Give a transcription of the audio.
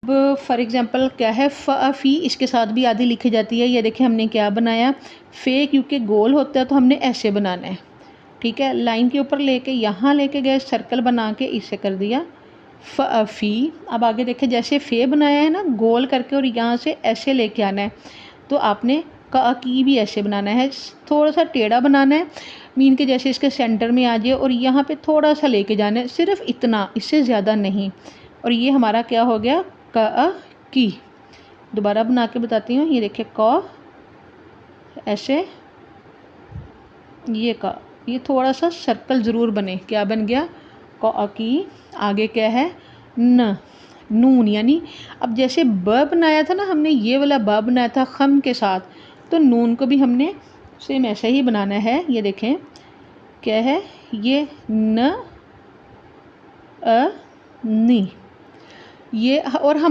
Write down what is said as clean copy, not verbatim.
अब for example क्या है, फ़ी इसके साथ भी आधी लिखी जाती है। ये देखिए हमने क्या बनाया, फ़े क्योंकि गोल होता है तो हमने ऐसे बनाना है, ठीक है। लाइन के ऊपर लेके यहाँ लेके गए, सर्कल बना के इसे कर दिया फ़ी। अब आगे देखिए जैसे फ़े बनाया है ना गोल करके और यहाँ से ऐसे लेके आना है, तो आपने क की भी ऐसे बनाना है, थोड़ा सा टेढ़ा बनाना है, मीन के जैसे इसके सेंटर में आ जाए और यहाँ पे थोड़ा सा लेके जाना है, सिर्फ इतना, इससे ज़्यादा नहीं। और ये हमारा क्या हो गया, क की। दोबारा बना के बताती हूँ, ये देखिए क ऐसे, ये का, ये थोड़ा सा सर्कल ज़रूर बने, क्या बन गया, क की। आगे क्या है, न, नून, यानी अब जैसे ब बनाया था ना हमने, ये वाला ब बनाया था खम के साथ, तो नून को भी हमने सेम ऐसे ही बनाना है। ये देखें क्या है, ये न, अ, नी, ये और हम